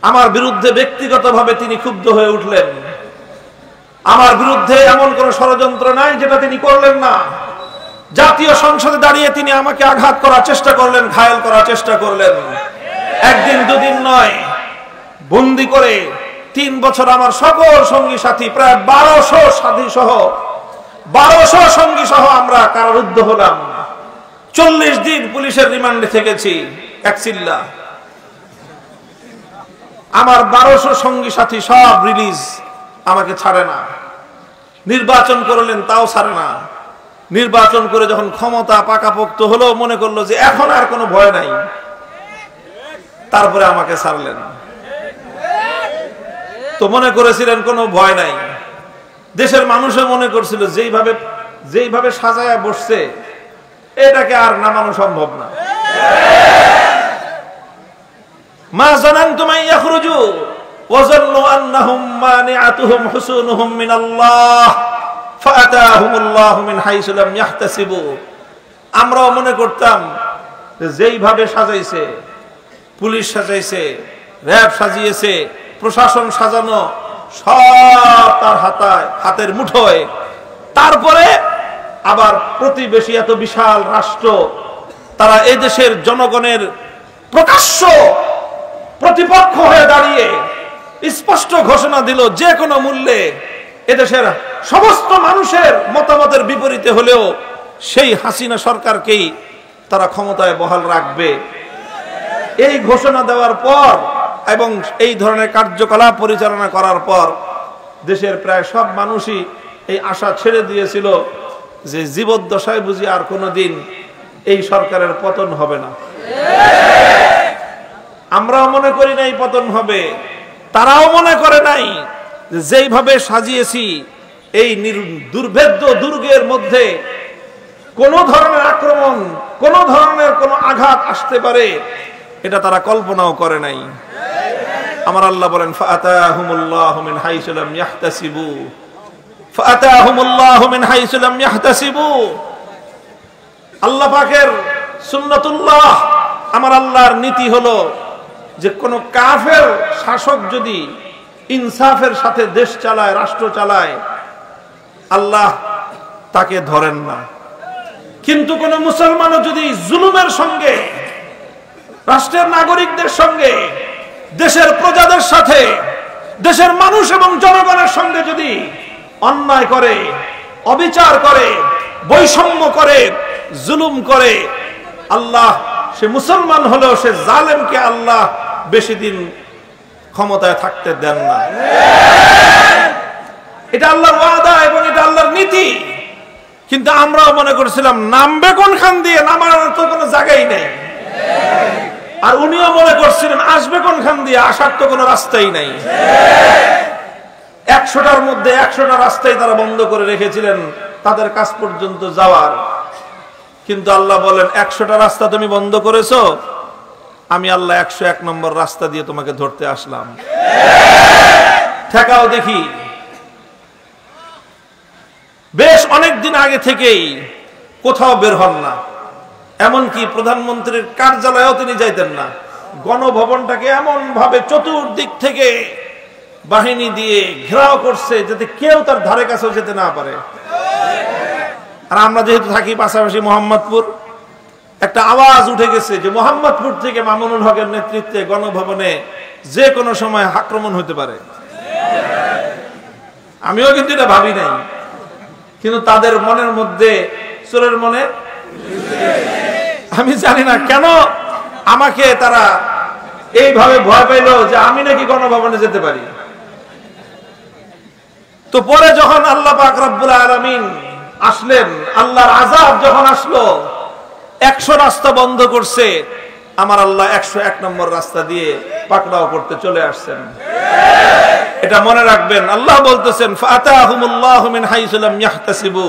আমার বিরুদ্ধে ব্যক্তিগতভাবে তিনি ক্ষুব্ধ হয়ে উঠলেন। আমার বিরুদ্ধে এমন কোন ষড়যন্ত্র নাই যেটা তিনি করলেন না। জাতীয় সংসদে দাঁড়িয়ে তিনি আমাকে আঘাত করার চেষ্টা করলেন, ঘায়েল করার চেষ্টা করলেন। একদিন দুদিন নয়, বন্দি করে 3 বছর আমার সকল সঙ্গী সাথী প্রায় 1200 সঙ্গী সহ আমরা কারারুদ্ধ হলাম। 40 দিন পুলিশের রিমান্ডে থেকেছি একচিল্লা। আমার 1200 সঙ্গী সাথী সব রিলিজ, আমাকে ছাড়ে না। নির্বাচন করলেন, তাও ছাড়ে না। নির্বাচন করে যখন ক্ষমতা পাকাপোক্ত হলো, মনে করলো যে এখন আর কোনো ভয় নাই, তারপরে আমাকে ছাড়লেন। তো মনে করেছিলেন কোনো ভয় নাই। দেশের মানুষও মনে করছিল যেইভাবে সাজায়া বসছে এটাকে আর নামানো সম্ভব না। মা জানানতুম আন ইয়াখরুজু ওয়া যান্নু আন্নাহুম মানিআতুহুম হুসুনুহুম মিনাল্লাহ ফাআতাহুমুল্লাহু মিন হাইসু লাম ইয়াহতাসিবু। আমরাও মনে করতাম যে যেইভাবে সাজাইছে, পুলিশ সাজাইছে, র‍্যাব সাজিয়েছে, প্রশাসন সাজানো, সব তার হাতের মুঠোয়। তারপরে আবার প্রতিবেশী এত বিশাল রাষ্ট্র, তারা এদেশের জনগণের প্রকাশ্য প্রতিপক্ষ হয়ে দাঁড়িয়ে স্পষ্ট ঘোষণা দিল যে কোনো মূল্যে এদেশের সমস্ত মানুষের মতামতের বিপরীতে হলেও সেই হাসিনা সরকারকেই তারা ক্ষমতায় বহাল রাখবে। এই ঘোষণা দেওয়ার পর এবং এই ধরনের কার্যকলাপ পরিচালনা করার পর দেশের প্রায় সব মানুষই এই আশা ছেড়ে দিয়েছিল যে জীবদ্দশায় বুঝি আর কোনোদিন এই সরকারের পতন হবে না। আমরাও মনে করি নাই পতন হবে, তারাও মনে করে নাই। যেইভাবে সাজিয়েছি এই দুর্ভেদ্য দুর্গের মধ্যে কোন ধরনের আক্রমণ, কোন ধরনের কোন আঘাত আসতে পারে, এটা তারা কল্পনাও করে নাই। আমার আল্লাহ বলেন ফাআতাহুমুল্লাহু মিন হাইসু লাম ইয়াহতাসিবু, ফাআতাহুমুল্লাহু মিন হাইসু লাম ইয়াহতাসিবু। আল্লাহ পাকের সুন্নাতুল্লাহ, আমার আল্লাহর নীতি হলো যে কোন কাফের শাসক যদি ইনসাফের সাথে দেশ চালায়, রাষ্ট্র চালায়, আল্লাহ তাকে ধরেন না। কিন্তু কোন মুসলমানও যদি জুলুমের সঙ্গে, রাষ্ট্রের নাগরিকদের সঙ্গে, দেশের প্রজাদের সাথে, দেশের মানুষ এবং জনগণের সঙ্গে যদি অন্যায় করে, অবিচার করে, বৈষম্য করে, জুলুম করে, আল্লাহ সে মুসলমান হলেও সে জালেমকে আল্লাহ বেশি দিন ক্ষমতায় থাকতে দেন না। এটা আল্লাহর ওয়াদা এবং এটা আল্লাহর নীতি। কিন্তু আমরাও মনে করেছিলাম নামবে কোনখান দিয়ে, নামার তো কোনো জায়গাই নেই। আর উনিও মনে করছিলেন আসবে কোনখান দিয়ে, আসার তো কোনো রাস্তাই নাই। 100টার মধ্যে 100টা রাস্তায় তারা বন্ধ করে রেখেছিলেন তাদের কাজ পর্যন্ত যাওয়ার। কিন্তু আল্লাহ বলেন 100টা রাস্তা তুমি বন্ধ করেছো, আমি আল্লাহ 101 নম্বর রাস্তা দিয়ে তোমাকে ধরতে আসলাম। ঠেকাও দেখি। বেশ অনেক দিন আগে থেকেই কোথাও বের হন না, এমনকি প্রধানমন্ত্রীর কার্যালয়েও তিনি যাইতেন না। গণভবনটাকে এমন ভাবে চতুর্দিক থেকে বাহিনী দিয়ে ঘেরাও করছে যাতে কেউ তার ধারে কাছেও যেতে না পারে। আর আমরা যেহেতু থাকি পাশাপাশি মোহাম্মদপুর, একটা আওয়াজ উঠে গেছে যে মোহাম্মদপুর থেকে মামুনুল হকের নেতৃত্বে গণভবনে যে কোনো সময় আক্রমণ হতে পারে। আমিও কিন্তু এটা ভাবি নাই, কিন্তু তাদের মনের মধ্যে, চোরের মনে, আমি জানি না কেন আমাকে তারা এইভাবে ভয় পাইল যে আমি নাকি গণভবনে যেতে পারি। তো পরে যখন আল্লাহ পাক রব্বুল আলামিন আসলেন, আল্লাহর আযাব যখন আসলো, 100 রাস্তা বন্ধ করছে, আমার আল্লাহ 101 নম্বর রাস্তা দিয়ে পাকড়াও করতে চলে আসছেন। এটা মনে রাখবেন। আল্লাহ বলতেছেন ফাআতাহুমুল্লাহু মিন হাইসু লাম ইয়াহতাসিবু।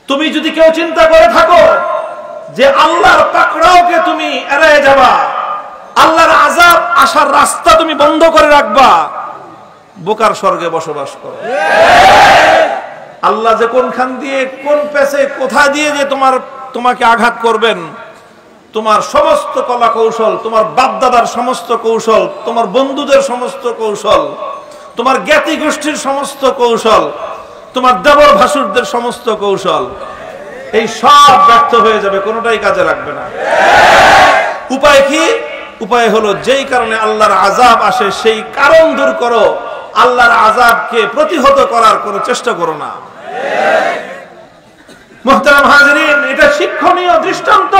তুমি যদি কেউ চিন্তা করে থাকো যে আল্লাহর পাকড়াওকে তুমি এড়িয়ে যাবা, আল্লাহর আযাব আসার রাস্তা তুমি বন্ধ করে রাখবা, বোকার স্বর্গে বসবাস করো। আল্লাহ যে কোনখান দিয়ে, কোন পেছে, কোথা দিয়ে যে তোমাকে আঘাত করবেন তোমার সমস্ত কলা কৌশল, তোমার বাপদাদার সমস্ত কৌশল, তোমার বন্ধুদের সমস্ত কৌশল, তোমার জ্ঞাতি গোষ্ঠীর সমস্ত কৌশল, তোমার দেবর ভাসুরদের সমস্ত কৌশল, এই সব ব্যর্থ হয়ে যাবে, কোনোটাই কাজে লাগবে না। উপায় কি? উপায় হলো যেই কারণে আল্লাহর আযাব আসে সেই কারণ দূর করো, আল্লাহর আযাবকে প্রতিহত করার কোনো চেষ্টা করো না। মুহতারাম হাজিরিন, এটা শিক্ষণীয় দৃষ্টান্ত,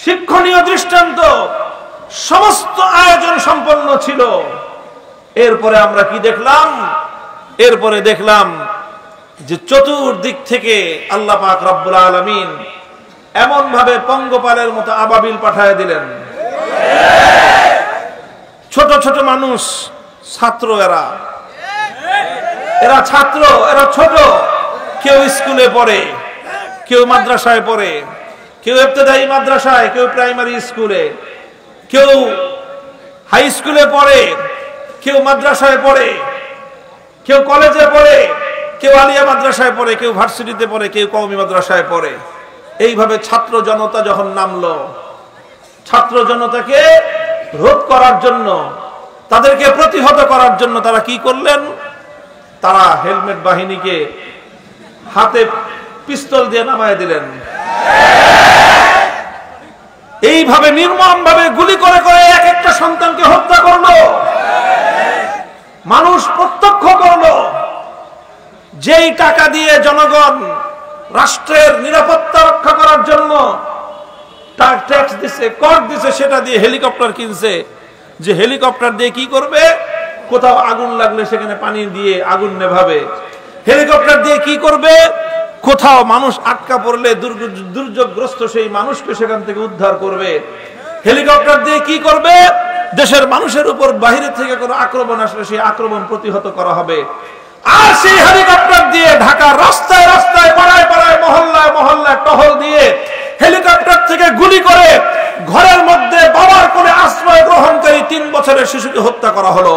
শিক্ষণীয় দৃষ্টান্ত। সমস্ত আয়োজন সম্পন্ন ছিল। এরপরে আমরা কি দেখলাম? এরপরে দেখলাম যে চতুর্দিক থেকে আল্লাহ পাক রব্বুল আলামিন এমন ভাবে পঙ্গপালের মতো আবাবিল পাঠায় দিলেন। ছোট ছোট মানুষ, ছাত্র, এরা ছাত্র, এরা ছোট। কেউ স্কুলে পড়ে, কেউ মাদ্রাসায় পড়ে, কেউ ইবতেদায়ী মাদ্রাসায়, কেউ প্রাইমারি স্কুলে, কেউ হাই স্কুলে পড়ে, কেউ মাদ্রাসায় পড়ে, কেউ কলেজে পড়ে, কেউ আলিয়া মাদ্রাসায় পড়ে, কেউ ভার্সিটিতে পড়ে, কেউ কওমি মাদ্রাসায় পড়ে। এইভাবে ছাত্র জনতা যখন নামলো, ছাত্র জনতাকে রোধ করার জন্য, তাদেরকে প্রতিহত করার জন্য তারা কি করলেন? তারা হেলমেট বাহিনীকে হাতে পিস্তল দিয়ে নামায় দিলেন। এইভাবে নির্মম ভাবে গুলি করে করে এক একটা সন্তানকে হত্যা করলো। মানুষ প্রত্যক্ষ করলো। যেই টাকা দিয়ে জনগণ রাষ্ট্রের নিরাপত্তা রক্ষা করার জন্য ট্যাক্স দিছে, কর দিছে, সেটা দিয়ে হেলিকপ্টার কিনছে। যে হেলিকপ্টার দিয়ে কি করবে? কোথাও আগুন লাগলে সেখানে পানি দিয়ে আগুন নেভাবে। হেলিকপ্টার দিয়ে কি করবে? কোথাও মানুষ আটকা পড়লে দুর্যোগগ্রস্ত সেই মানুষকে সেখান থেকে উদ্ধার করবে। হেলিকপ্টার দিয়ে কি করবে? দেশের মানুষের উপর বাহিরে থেকে কোনো আক্রমণ আসলে সেই আক্রমণ প্রতিহত করা হবে। আর সেই হেলিকপ্টার দিয়ে ঢাকার রাস্তায় রাস্তায়, পাড়ায় পাড়ায়, মহল্লায় মহল্লায় টহল দিয়ে হেলিকপ্টার থেকে গুলি করে ঘরের মধ্যে বাবার কোলে আশ্রয় গ্রহণকারী 3 বছরের শিশুকে হত্যা করা হলো।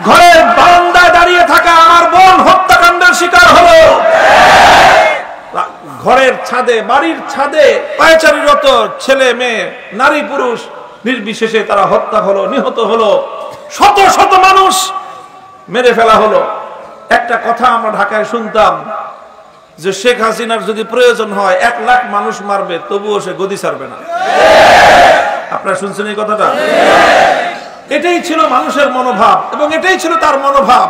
ঘরের বারান্দায় দাঁড়িয়ে থাকা আমার বোন হত্যাকাণ্ডের শিকার হলো। ঘরের ছাদে, বাড়ির ছাদে পায়চারীরত ছেলে মেয়ে, নারী পুরুষ নির্বিশেষে তারা হত্যা হলো, নিহত হলো। শত শত মানুষ মেরে ফেলা হলো। একটা কথা আমরা ঢাকায় শুনতাম যে শেখ হাসিনার যদি প্রয়োজন হয় 1 লাখ মানুষ মারবে, তবুও সে গদি ছাড়বে না। আপনারা শুনছেন এই কথাটা? এটাই ছিল মানুষের মনোভাব এবং এটাই ছিল তার মনোভাব।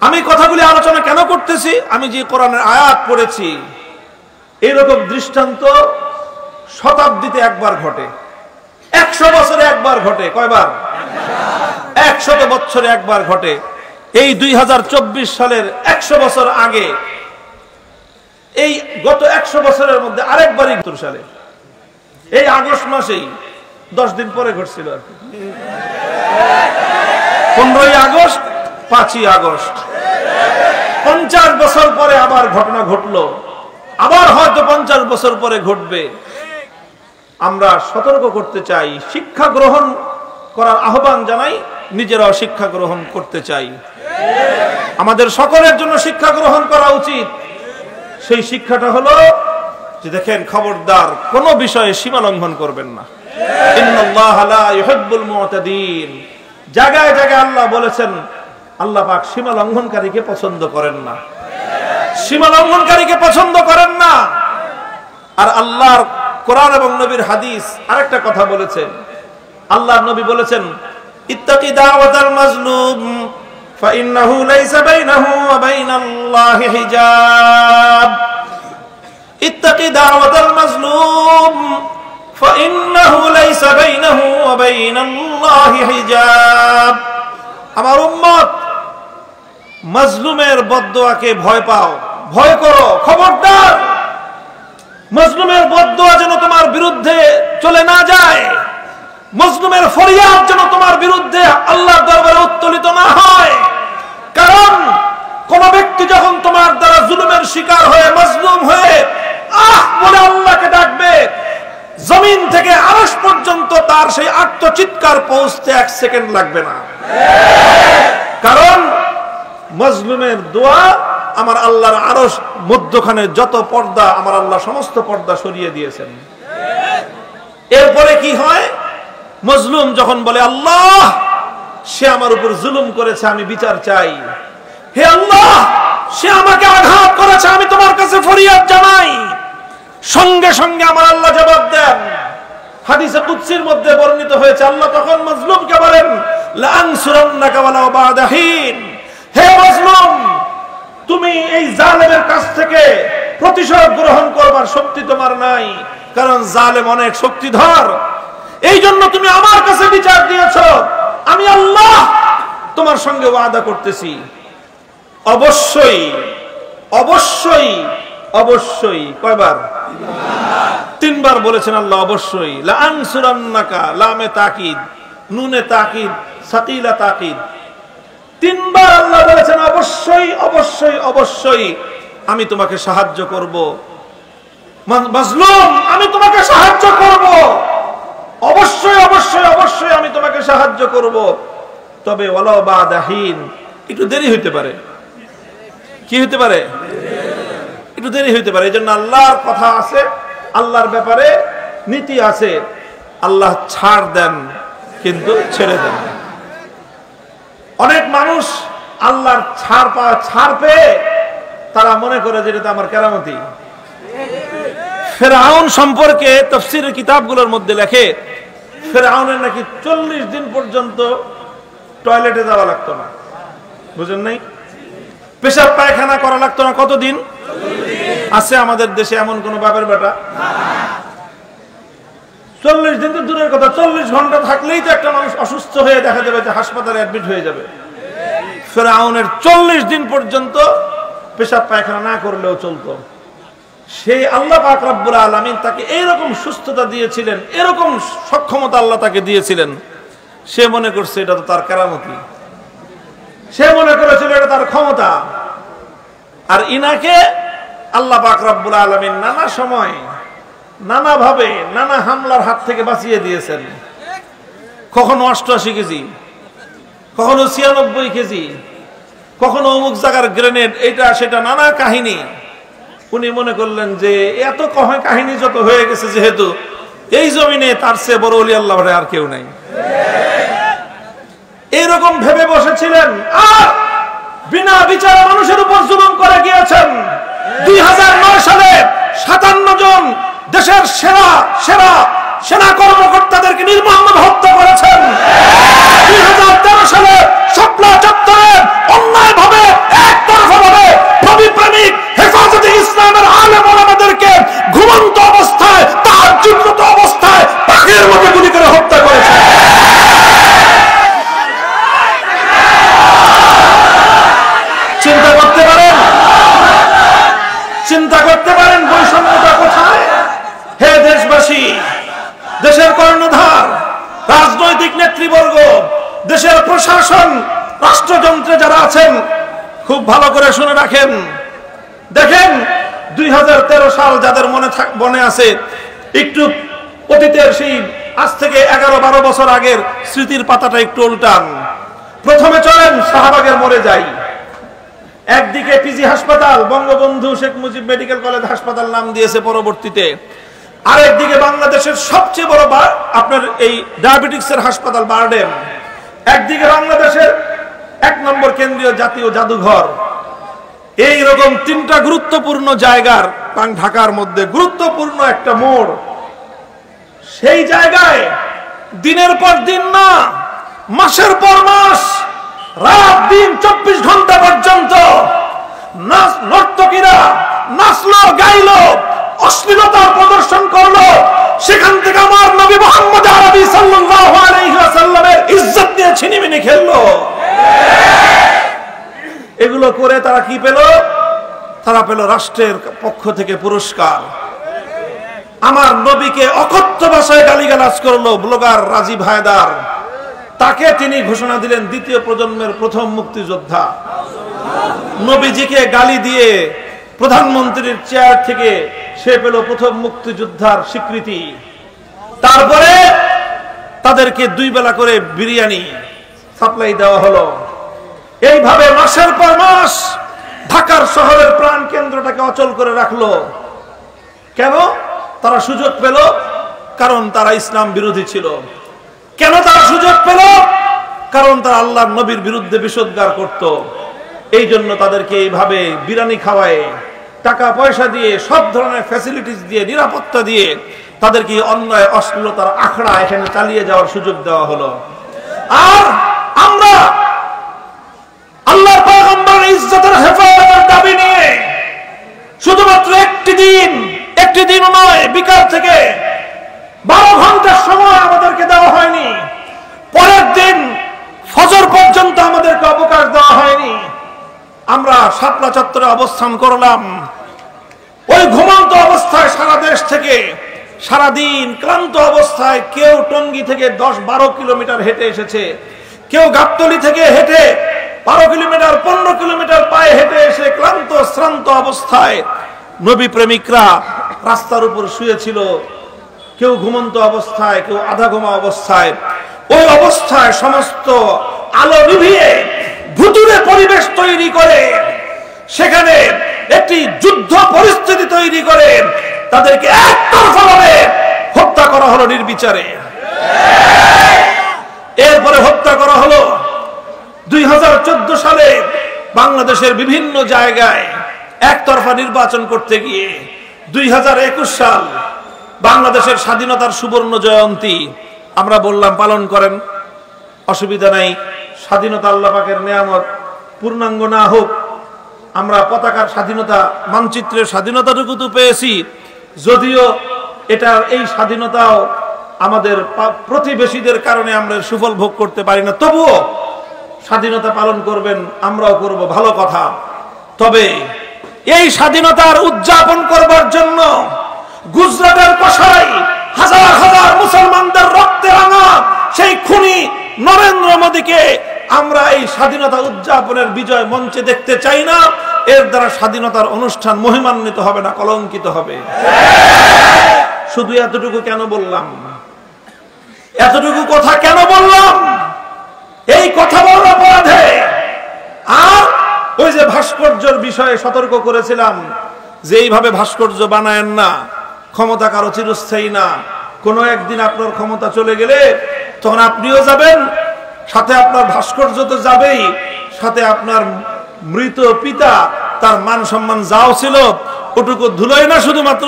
আমি কথাগুলি আলোচনা কেন করতেছি? আমি যে কোরআনের আয়াত পড়েছি, এরকম দৃষ্টান্ত শতাব্দীতে একবার ঘটে, 100 বছরে একবার ঘটে। কয়বার? 100 বছরে একবার ঘটে। এই 2024 সালের 100 বছর আগে, এই গত 100 বছরের মধ্যে আরেকবারই 70 সালে এই আগস্ট মাসেই 10 দিন পরে ঘটছিল আর কি। 15ই আগস্ট, 5ই আগস্ট, 50 বছর পরে আবার ঘটনা ঘটলো। আবার হয়তো 50 বছর পরে ঘটবে। আমরা সতর্ক করতে চাই, শিক্ষা গ্রহণ করার আহ্বান জানাই, নিজেরাও শিক্ষা গ্রহণ করতে চাই। আমাদের সকলের জন্য শিক্ষা গ্রহণ করা উচিত। সেই শিক্ষাটা হলো যে দেখেন, খবরদার কোন বিষয়ে সীমা লঙ্ঘন করবেন না। ইন্নাল্লাহা লা ইউহিব্বুল মুতাদিন। জায়গায় জায়গায় আল্লাহ বলেছেন, আল্লাহ পাক সীমা লঙ্ঘনকারীকে পছন্দ করেন না, সীমা লঙ্ঘনকারীকে পছন্দ করেন না। আর আল্লাহর কোরআন এবং নবীর হাদিস আরেকটা কথা বলেছেন। আল্লাহর নবী বলেছেন, ইত্তাকি দাওয়াতাল মাজলুম ফাইন্নাহু লাইসা বাইনাহু ওয়া বাইনাল্লাহি হিজাব। ইত্তাকি দাওয়াতাল মাজলুম ফাইন্নাহু লাইসা বাইনাহু ওয়া বাইনাল্লাহি হিজাব। আমার উম্মত, মাজলুমের বদদোয়াকে ভয় পাও, ভয় করো, খবরদার মাজলুমের বদদোয়া যেন তোমার বিরুদ্ধে চলে না যায়, মাজলুমের ফরিয়াদ যেন তোমার বিরুদ্ধে আল্লাহর দরবারে উত্তোলিত না হয়। কারণ কোন ব্যক্তি যখন তোমার দ্বারা জুলুমের শিকার হয়ে, মাজলুম হয়ে আহ বলে আল্লাহকে ডাকবে, জমিন থেকে আরশ পর্যন্ত তার সেই আর্তচিৎকার পৌঁছতে 1 সেকেন্ড লাগবে না। কারণ মাজলুমের দোয়া আমার আল্লাহর আরশ মধ্যখানে যত পর্দা, আমার আল্লাহ সমস্ত পর্দা সরিয়ে দিয়েছেন। এরপরে কি হয়? মজলুম যখন বলে আল্লাহ সে আমার উপর জুলুম করেছে, আমি বিচার চাই। হে আল্লাহ সে আমাকে আঘাত করেছে, আমি তোমার কাছে ফরিয়াদ জানাই। সঙ্গে সঙ্গে আমার আল্লাহ জবাব দেন। হাদিসে কুদসির মধ্যে বর্ণিত হয়েছে, আল্লাহ তখন মজলুমকে বলেন লা আনসুরান্নাকা ওয়ালাউ বা'দা হিন, হে মজলুম তুমি এই জালেমের কাছ থেকে প্রতিশোধ গ্রহণ করবার শক্তি তোমার নাই, কারণ জালেম অনেক শক্তিধর। এই জন্য তুমি আমার কাছে বিচার দিয়েছো। আমি আল্লাহ তোমার সঙ্গে ওয়াদা করতেছি, অবশ্যই অবশ্যই অবশ্যই, কয়বার? তিনবার বলেছেন আল্লাহ অবশ্যই। লা আনসুরান্নাকা, লামে তাকিদ, নুনে তাকিদ, সাকিলা তাকিদ, তিনবার আল্লাহ বলেছেন অবশ্যই অবশ্যই অবশ্যই আমি তোমাকে সাহায্য করব। মাজলুম আমি তোমাকে সাহায্য করব, অবশ্যই অবশ্যই অবশ্যই আমি তোমাকে সাহায্য করব। তবে ওয়ালাউ বা'দা হিন, একটু দেরি হইতে পারে। কি হইতে পারে? একটু দেরি হইতে পারে। এই জন্য আল্লাহর কথা আছে, আল্লাহর ব্যাপারে নীতি আছে। আল্লাহ ছাড় দেন কিন্তু ছেড়ে দেন। অনেক মানুষ আল্লাহর ছাড় পেয়ে তারা মনে করে যে এটা আমার কেরামতি। ফেরাউন সম্পর্কে তাফসীরের কিতাবগুলোর মধ্যে লেখে, ফেরাউনের নাকি 40 দিন পর্যন্ত টয়লেটে যাওয়া লাগতো না। বুঝেন নাই? পেশাব পায়খানা করা লাগতো না। কতদিন? আছে আমাদের দেশে এমন কোন বাপের বেটা? 40 দিন তো দূরের কথা, 40 ঘন্টা থাকলেই তো একটা মানুষ অসুস্থ হয়ে দেখা যাবে যে হাসপাতালে অ্যাডমিট হয়ে যাবে। ফেরাউনের 40 দিন পর্যন্ত পেশাব পায়খানা না করলেও চলতো। সেই আল্লাহ পাক রব্বুল আলামিন তাকে এইরকম সুস্থতা দিয়েছিলেন, এরকম সক্ষমতা আল্লাহ তাকে দিয়েছিলেন। সে মনে করছে এটা তো তার কেরামতি, সে মনে করেছিল এটা তার ক্ষমতা। আর ইনাকে আল্লাহ পাক রব্বুল আলামিন নানা সময় নানা ভাবে নানা হামলার হাত থেকে বাঁচিয়ে দিয়েছেন। কখনো 88 কেজি, কখনো 96 কেজি, কখনো অমুক জায়গার গ্রেনেড, এটা সেটা নানা কাহিনী। উনি মনে করলেন যে এত কাহিনী যত হয়ে গেছে, যেহেতু এই জমিনে তার চেয়ে বড় ওলি আল্লাহ আর কেউ নাই, এইরকম ভেবে বসেছিলেন। আর বিনা বিচারে মানুষের উপর জুলুম করে গিয়েছেন। 2009 সালে 57 জন দেশের সেরা সেনা কর্মকর্তাদেরকে নির্মমভাবে হত্যা করেছেন। 2013 সালে শাপলা চত্বরে অন্যায়ভাবে একতরফাভাবে নবীপ্রেমিক হেফাজতে ইসলামের আলেম ওলামাদেরকে ঘুমন্ত অবস্থায়, তাহাজ্জুদরত অবস্থায় পাখির মতো গুলি করে হত্যা করেছে। চিন্তা করতে পারেন? চিন্তা করতে পারেন বৈষম্যতা কোথায়? হে দেশবাসী, দেশের কর্ণধার, রাজনৈতিক নেতৃবর্গ, দেশের প্রশাসন, রাষ্ট্রযন্ত্রে যারা আছেন, খুব ভালো করে শুনে রাখেন। দেখেন 2013 সাল যাদের মনে আছে, একটু অতীতের সেই আজ থেকে 11-12 বছর আগের স্মৃতির পাতাটা একটু উল্টান। প্রথমে চলেন শাহবাগের মোড়ে যাই। একদিকে পিজি হাসপাতাল, বঙ্গবন্ধু শেখ মুজিব মেডিকেল কলেজ হাসপাতাল নাম দিয়েছে পরবর্তীতে। আরেকদিকে বাংলাদেশের সবচেয়ে বড় আপনার এই ডায়াবেটিক্সের হাসপাতাল বারডেম। একদিকে বাংলাদেশের 1 নম্বর কেন্দ্রীয় জাতীয় জাদুঘর। এই রকম 3টা গুরুত্বপূর্ণ জায়গার ঢাকার মধ্যে গুরুত্বপূর্ণ একটা মোড়। সেই জায়গায় দিনের পর দিন না, মাসের পর মাস, রাত দিন 24 ঘন্টা পর্যন্ত নর্তকীরা নাচলো, গাইলো, অশ্লীলতার প্রদর্শন করলো। সেখান থেকে আমার নবী মুহাম্মদ আরবি সাল্লাল্লাহু আলাইহি ওয়াসাল্লামের ইজ্জত নিয়ে ছিনিমিনি খেললো। এগুলো করে তারা কি পেল? তারা পেল রাষ্ট্রের পক্ষ থেকে পুরস্কার। আমার নবীকে অকথ্য ভাষায় গালিগালাজ করলো ব্লগার রাজীব হায়দার। তাকে তিনি ঘোষণা দিলেন দ্বিতীয় প্রজন্মের প্রথম মুক্তিযোদ্ধা। নবীজিকে গালি দিয়ে প্রধানমন্ত্রীর চেয়ার থেকে সে পেল প্রথম মুক্তিযোদ্ধার স্বীকৃতি। তারপরে তাদেরকে 2 বেলা করে বিরিয়ানি সাপ্লাই দেওয়া হলো। এইভাবে মাসের পর মাস ঢাকার শহরের প্রাণ কেন্দ্রটাকে অচল করে রাখলো। কেন? তারা সুযোগ পেল, কারণ তারা ইসলাম বিরোধী ছিল। কেন তারা সুযোগ পেল? কারণ তারা আল্লাহর নবীর বিরুদ্ধে বিষোদ্গার করত। এই জন্য তাদেরকে এইভাবে বিরানি খাওয়ায়, টাকা পয়সা দিয়ে, সব ধরনের ফ্যাসিলিটিস দিয়ে, নিরাপত্তা দিয়ে তাদেরকে অন্যায় অশ্লীলতার আখড়া এখানে চালিয়ে যাওয়ার সুযোগ দেওয়া হলো। আর আমরা আল্লাহর পয়গম্বরের ইজ্জতের হেফাজতের দাবি নিয়ে শুধুমাত্র একটি দিন নয়, বিকাল থেকে 12 ঘন্টার সময় আমাদেরকে দেওয়া হয়নি। পরের দিন ফজর পর্যন্ত আমাদেরকে অবকাশ দেওয়া হয়নি। আমরা শাপলা চত্বরে অবস্থান করলাম। ওই ঘুমন্ত অবস্থায় সারা দেশ থেকে সারাদিন ক্লান্ত অবস্থায় কেউ টঙ্গী থেকে 10-12 কিলোমিটার হেঁটে এসেছে, কেউ গাবতলী থেকে হেঁটে 12 কিলোমিটার 15 কিলোমিটার পায়ে হেঁটে এসে ক্লান্ত শ্রান্ত অবস্থায় নবী প্রেমিকরা রাস্তার উপর শুয়েছিল, কেউ ঘুমন্ত অবস্থায়, কেউ আধা ঘুমা অবস্থায়। ওই অবস্থায় সমস্ত আলো নিভিয়ে ভুতুরে পরিবেশ তৈরি করে সেখানে একটি যুদ্ধ পরিস্থিতি তৈরি করে তাদেরকে একতরফাভাবে হত্যা করা হলো নির্বিচারে। এরপরে হত্যা করা হলো 2014 সালে বাংলাদেশের বিভিন্ন জায়গায় একতরফা নির্বাচন করতে গিয়ে। 2021 সাল বাংলাদেশের স্বাধীনতার সুবর্ণ জয়ন্তী, আমরা বললাম পালন করেন, অসুবিধা নাই, স্বাধীনতা আল্লাহ পাকের নেয়ামত, পূর্ণাঙ্গ না হোক, আমরা পতাকার স্বাধীনতা, মানচিত্রের স্বাধীনতাটুকু তো পেয়েছি, যদিও এই স্বাধীনতাও আমাদের প্রতিবেশীদের কারণে আমরা সুফল ভোগ করতে পারি না, তবুও স্বাধীনতা পালন করবেন, আমরাও করব, ভালো কথা। তবে এই স্বাধীনতার উদযাপন করবার জন্য গুজরাটের কসাই হাজার হাজার মুসলমানদের রক্তে রাঙা সেই খুনি নরেন্দ্র মোদীকে আমরা এই স্বাধীনতা উদযাপনের বিজয় মঞ্চে দেখতে চাই না। এর দ্বারা স্বাধীনতার অনুষ্ঠান মহিমান্বিত হবে না, কলঙ্কিত হবে। শুধু এতটুকু কেন বললাম? এতটুকু কথা কেন বললাম? এই কথা বলার অপরাধে আর ওই যে ভাস্কর্যের বিষয়ে সতর্ক করেছিলাম যে এইভাবে ভাস্কর্য বানায়েন না, ক্ষমতা কারো চিরস্থায়ী না। কোনো একদিন আপনার ক্ষমতা চলে গেলে তখন আপনিও যাবেন, সাথে আপনার ভাস্কর্য তো যাবেই, সাথে আপনার মৃত পিতা তার মান সম্মান যাও ছিল ওটুকু ধুলোয় না শুধুমাত্র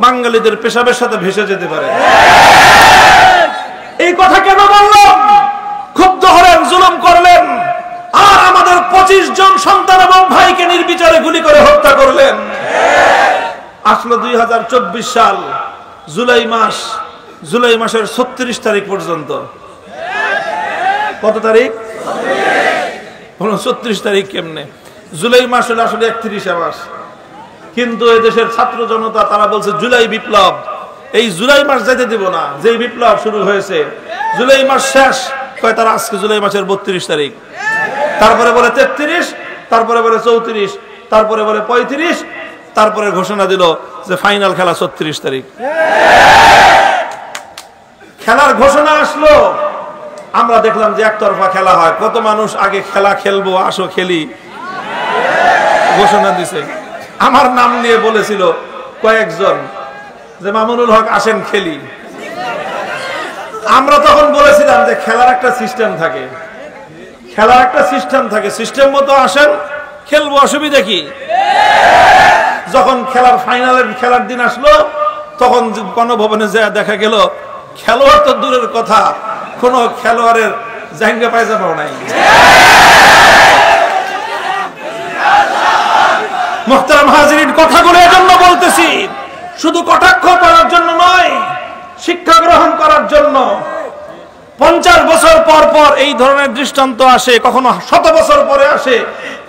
বাঙালিদের পেশাবের সাথে ভেসে যেতে পারে। এই কথা কেন বললাম? ক্ষুব্ধ হলেন, জুলুম করলেন, আর আমাদের 25 জন সন্তান এবং ভাইকে নির্বিচারে গুলি করে হত্যা করলেন। আসলো 2024 সাল, জুলাই মাসের 36 তারিখ পর্যন্ত। কত তারিখ? 36 তারিখ কেমনে? জুলাই মাস হলে আসলে 31 মাস, কিন্তু এদেশের ছাত্র জনতা তারা বলছে জুলাই বিপ্লব। এই জুলাই মাস যেতে দিব না, যে বিপ্লব শুরু হয়েছে। জুলাই মাস শেষ কয় তারা আজকে জুলাই মাসের 32 তারিখ, তারপরে বলে 33, তারপরে বলে 34, তারপরে বলে 35, তারপরে ঘোষণা দিল যে ফাইনাল খেলা 36 তারিখ। খেলার ঘোষণা আসলো, আমরা দেখলাম যে একতরফা খেলা হয়। কত মানুষ আগে খেলা খেলবো, আসো খেলি ঘোষণা দিছে। আমার নাম নিয়ে বলেছিল কয়েকজন যে মামুনুল হক আসেন খেলি। আমরা তখন বলেছিলাম যে খেলার একটা সিস্টেম থাকে, সিস্টেম মতো আসেন, খেলবো, অসুবিধা কি? যখন খেলার দিন আসলো তখন গণভবনে যা দেখা গেল খেলোয়াড় তো দূরের কথা, কোন খেলোয়াড়ের জায়গা পায়জামাও নাই। মুহতারাম হাজিরিন, কথাগুলো এজন্য বলতেছি, শুধু কটাক্ষ করার জন্য নয়, শিক্ষা গ্রহণ করার জন্য। 50 বছর পর পর এই ধরনের দৃষ্টান্ত আসে, কখনো 100 বছর পরে আসে,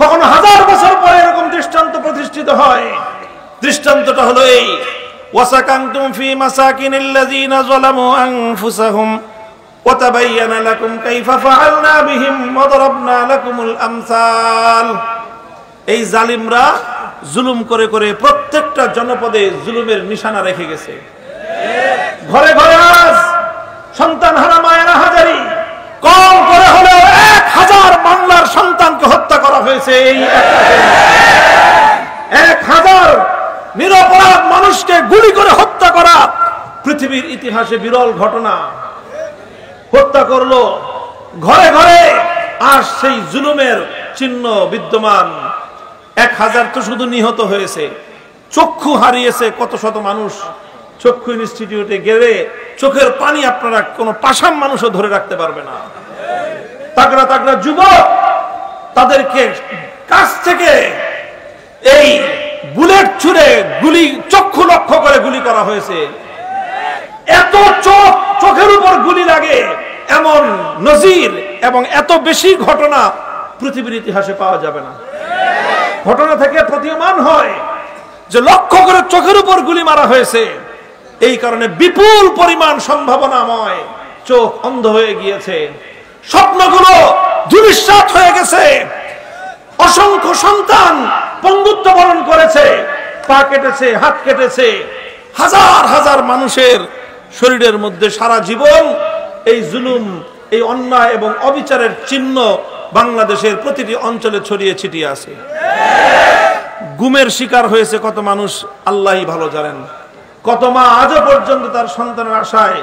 কখনো 1000 বছর পরে এরকম দৃষ্টান্ত প্রতিষ্ঠিত হয়। দৃষ্টান্তটা হলো এই, ওয়াসাকানতুম ফি মাসাকিনিল্লাযিনা যালামু আনফুসাহুম ওয়া তাবায়্যানা লাকুম কাইফা ফাআলনা বিহিম ওয়া দারাবনা লাকুমুল আমসাল। এই জালিমরা জুলুম করে করে প্রত্যেকটা জনপদে জুলুমের নিশানা রেখে গেছে। ঘরে ঘরে আজ সন্তান হারা মায়েরা হাজারি, কম করে হলেও 1000 বাংলার সন্তানকে হত্যা করা হয়েছে এই একটা ইতিহাসে বিরল ঘটনা। হত্যা করলো, ঘরে ঘরে আর সেই জুলুমের চিহ্ন বিদ্যমান। 1000 তো শুধু নিহত হয়েছে, চক্ষু হারিয়েছে কত শত মানুষ। চক্ষু ইনস্টিটিউটে গেলে চোখের পানি আপনারা কোন পাষাণ মানুষও ধরে রাখতে পারবে না। তাগড়া তাগড়া যুবক, তাদেরকে কাছ থেকে এই বুলেট ছুড়ে গুলি, চক্ষু লক্ষ্য করে গুলি করা হয়েছে। এত চোখের উপর গুলি লাগে এমন নজির এবং এত বেশি ঘটনা পৃথিবীর ইতিহাসে পাওয়া যাবে না। ঘটনা থেকে প্রতীয়মান হয় যে লক্ষ্য করে চোখের উপর গুলি মারা হয়েছে। এই কারণে বিপুল পরিমাণ সম্ভাবনাময় চোখ অন্ধ হয়ে গিয়েছে, স্বপ্নগুলো ধূলিসাৎ হয়ে গেছে, অসংখ্য সন্তান পঙ্গুত্ব বরণ করেছে, পা কেটেছে, হাত কেটেছে। হাজার হাজার মানুষের শরীরের মধ্যে সারা জীবন এই জুলুম, এই অন্যায় এবং অবিচারের চিহ্ন বাংলাদেশের প্রতিটি অঞ্চলে ছড়িয়ে ছিটিয়ে আছে। গুমের শিকার হয়েছে কত মানুষ আল্লাহই ভালো জানেন। কত মা আজও পর্যন্ত তার সন্তানের আশায়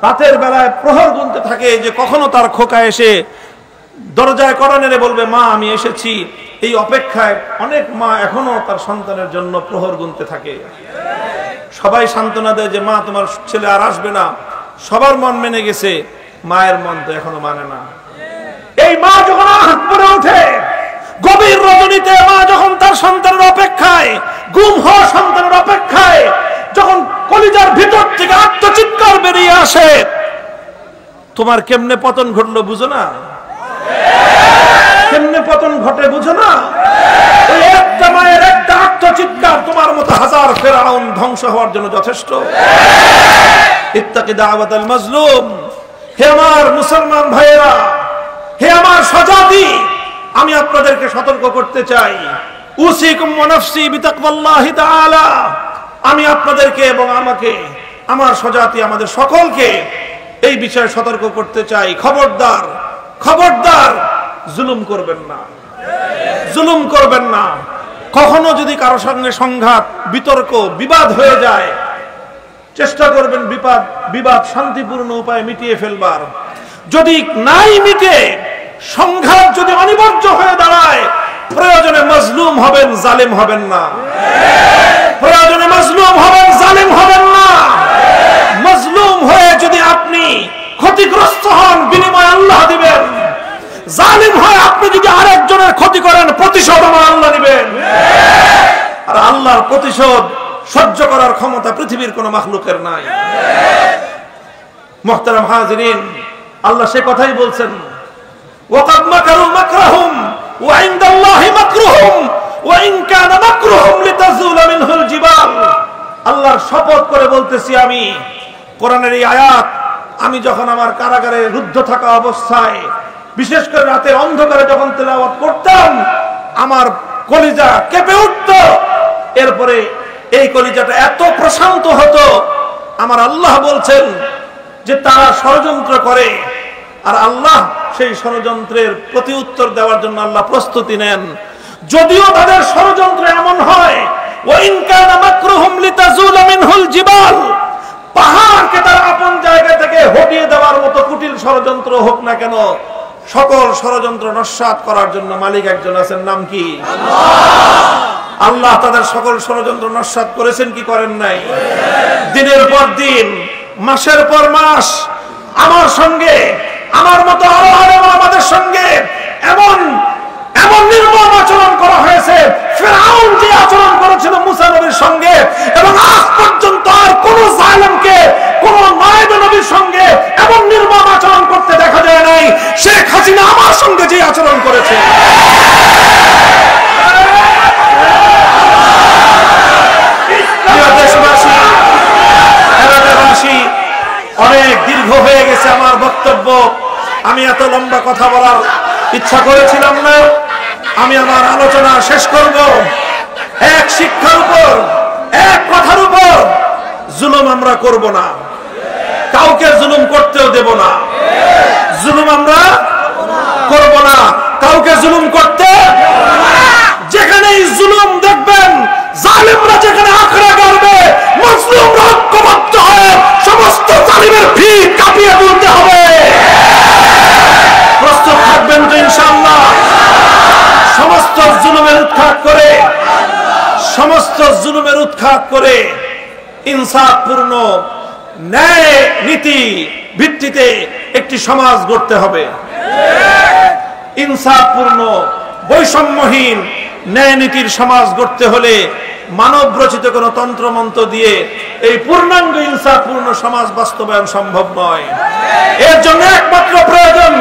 রাতের বেলায় প্রহর গুনতে থাকে যে কখনো তার খোকা এসে দরজায় কড়া নেড়ে বলবে, মা আমি এসেছি। এই অপেক্ষায় অনেক মা এখনো তার সন্তানের জন্য প্রহর গুনতে থাকে। সবাই সান্ত্বনা দেয় যে মা তোমার ছেলে আর আসবে না, সবার মন মেনে গেছে, মায়ের মন তো এখনো মানে না। এই মা যখন আঘাত পড়ে ওঠে, গভীর রজনীতে মা যখন তার সন্তানের অপেক্ষায়, গুম হওয়া সন্তানের অপেক্ষায়, যখন কলিজার ভিতর থেকে আত্মচিৎকার বেরিয়ে আসে, তোমার কেমনে পতন ঘটলো বুঝো না? কেমনে পতন ঘটে বুঝো না? ওই একটা মায়ের একটা আত্মচিৎকার তোমার মতো হাজার ফেরাউন ধ্বংস হওয়ার জন্য যথেষ্ট। ইত্তাকি দাওয়াতাল মাজলুম। হে আমার মুসলমান ভাইয়েরা, হে আমার স্বজাতি, আমি আপনাদেরকে সতর্ক করতে চাই। উসিকুম ওয়া নাফসি বিতাকওয়াল্লাহি তাআলা। আমি আপনাদেরকে এবং আমাকে, আমার স্বজাতি, আমাদের সকলকে এই বিষয়ে সতর্ক করতে চাই। খবরদার, খবরদার, জুলুম করবেন না, জুলুম করবেন না। কখনো যদি কারো সঙ্গে সংঘাত, বিতর্ক, বিবাদ হয়ে যায়, চেষ্টা করবেন বিবাদ শান্তিপূর্ণ উপায়ে মিটিয়ে ফেলবার। যদি নাই মিটে, সংঘাত যদি অনিবার্য হয়ে দাঁড়ায়, প্রয়োজনে মজলুম হবেন, জালেম হবেন না। প্রয়োজনে মজলুম হবেন, জালেম হবেন না। মজলুম হয়ে যদি আপনি ক্ষতিগ্রস্ত হন, বিনিময় আল্লাহ দিবেন। জালিম হয়ে আপনি যদি আরেকজনের ক্ষতি করেন, প্রতিশোধ আমার আল্লাহ দিবেন। আর আল্লাহর প্রতিশোধ সহ্য করার ক্ষমতা পৃথিবীর কোন মাখলুকের নাই। মুহতারাম হাজিরিন, আল্লাহ সে কথাই বলছেন, ওয়াকাদ মাকারু মাকরাহুম ওয়া ইনদাল্লাহি মাকরুহুম ওয়া ইন কানা মাকরুহুম লিতাযুলা মিনহুল জিবাল। আল্লাহর শপথ করে বলতেছি আমি, কোরআনের এই আয়াত আমি যখন আমার কারাগারে রুদ্ধ থাকা অবস্থায়, বিশেষ করে রাতের অন্ধকারে যখন তেলাওয়াত করতাম, আমার কলিজা কেঁপে উঠত। এরপরে এই কলিজাটা এত প্রশান্ত হতো। আমার আল্লাহ বলছেন যে তারা ষড়যন্ত্র করে, আর আল্লাহ সেই ষড়যন্ত্রের প্রতি উত্তর দেওয়ার জন্য আল্লাহ প্রস্তুতি নেন। যদিও তাদের ষড়যন্ত্র এমন হয়, ওয়া ইন কানা মাকরুহুম লিতাযুলা মিনহুল জিবাল, পাহাড়কে তার আপন জায়গা থেকে হটিয়ে দেওয়ার মতো কুটিল ষড়যন্ত্র হোক না কেন, সকল ষড়যন্ত্র নস্যাৎ করার জন্য মালিক একজন আছেন, নাম কি? আল্লাহ। আল্লাহ তাদের সকল ষড়যন্ত্র নস্যাৎ করেছেন কি করেন নাই? দিনের পর দিন, মাসের পর মাস আমার সঙ্গে, আমার মতো আরো আমাদের সঙ্গে এমন এমন নির্মম আচরণ করা হয়েছে। ফিরআউন যে আচরণ করেছিল মুসা নবীর সঙ্গে, এবং আজ পর্যন্ত আর কোন জালেমকে, কোন নায়েব নবীর সঙ্গে এমন নির্মম আচরণ করতে দেখা যায় নাই। শেখ হাসিনা আমার সঙ্গে যে আচরণ করেছে, অনেক দীর্ঘ হয়ে গেছে আমার বক্তব্য। আমি এত লম্বা কথা বলার ইচ্ছা করেছিলাম না। আমি আমার আলোচনা শেষ করব এক শিক্ষার উপর, এক কথার উপর। জুলুম আমরা করব না, কাউকে জুলুম করতেও দেব না। জুলুম আমরা করব না, কাউকে জুলুম করতে। যেখানেই জুলুম দেখবেন, জালেমরা যেখানে আখড়া করবে, মুসলিমরা ঐক্যবদ্ধ হয়ে সমস্ত আমাদের ভিত কাঁপিয়ে তুলতে হবে। প্রস্তুত থাকবেন তো ইনশাআল্লাহ? সমস্ত জুলুমের উৎখাত করে, সমস্ত জুলুমের উৎখাত করে ইনসাফপূর্ণ ন্যায় নীতি ভিত্তিতে একটি সমাজ গড়তে হবে। ইনসাফপূর্ণ বৈষম্যহীন ন্যায় নীতির সমাজ গড়তে হলে মানব রচিত কোন তন্ত্রমন্ত্র দিয়ে এই পূর্ণাঙ্গ ইনসাফপূর্ণ সমাজ বাস্তবায়ন সম্ভব নয়। এর জন্য একমাত্র প্রয়োজন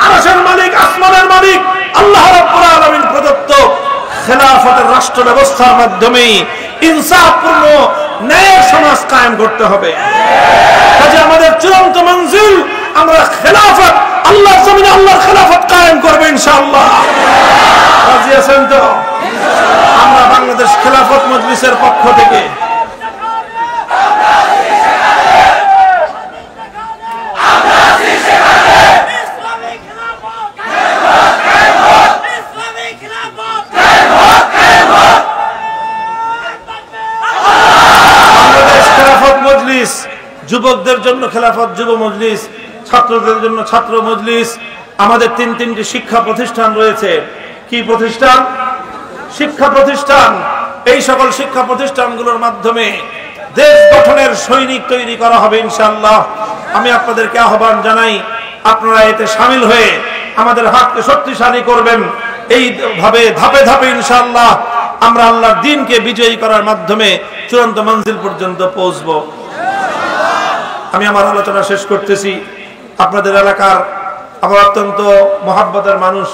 আরশের মালিক, আসমানের মালিক আল্লাহ রাব্বুল আলামিন প্রদত্ত খেলাফতের রাষ্ট্র ব্যবস্থার মাধ্যমে ইনসাফপূর্ণ ন্যায়ের সমাজ কায়েম করতে হবে। কাজে আমাদের চূড়ান্ত মঞ্জিল আমরা খেলাফত, আল্লাহর জমিনে আল্লাহর খেলাফত কায়েম করব ইনশাআল্লাহ। রাজি আছেন তো? আমরা বাংলাদেশ খেলাফত মজলিসের পক্ষ থেকে যুবকদের জন্য খেলাফত যুব মজলিস, ছাত্রদের জন্য ছাত্র মজলিস। আমাদের তিনটি শিক্ষা প্রতিষ্ঠান রয়েছে। কি প্রতিষ্ঠান? শিক্ষা প্রতিষ্ঠান। এই সকল শিক্ষা প্রতিষ্ঠানগুলোর মাধ্যমে দেশ গঠনের সৈনিক তৈরি করা হবে ইনশাআল্লাহ। আমি আপনাদেরকে আহ্বান জানাই, আপনারা এতে শামিল হয়ে আমাদের হাতকে শক্তিশালী করবেন। এইভাবে ধাপে ধাপে ইনশাআল্লাহ আমরা আল্লাহর দ্বীনকে বিজয়ী করার মাধ্যমে চূড়ান্ত মঞ্জিল পর্যন্ত পৌঁছব। আমি আমার আলোচনা শেষ করতেছি। আপনাদের এলাকার আমার অত্যন্ত মহাব্বতের মানুষ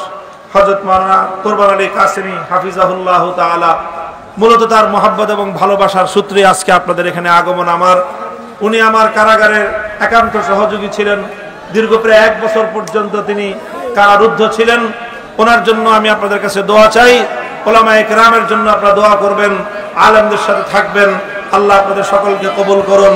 হযরত মাওলানা কোরবান আলী কাসেমি হাফিজাহুল্লাহ তাআলা, মূলত তার মহাব্বত এবং ভালোবাসার সূত্রে আজকে আপনাদের এখানে আগমন আমার। উনি আমার কারাগারের একান্ত সহযোগী ছিলেন। দীর্ঘ প্রায় 1 বছর পর্যন্ত তিনি কারারুদ্ধ ছিলেন। ওনার জন্য আমি আপনাদের কাছে দোয়া চাই। উলামায়ে কেরামের জন্য আপনারা দোয়া করবেন, আলেমদের সাথে থাকবেন। আল্লাহ আপনাদের সকলকে কবুল করুন।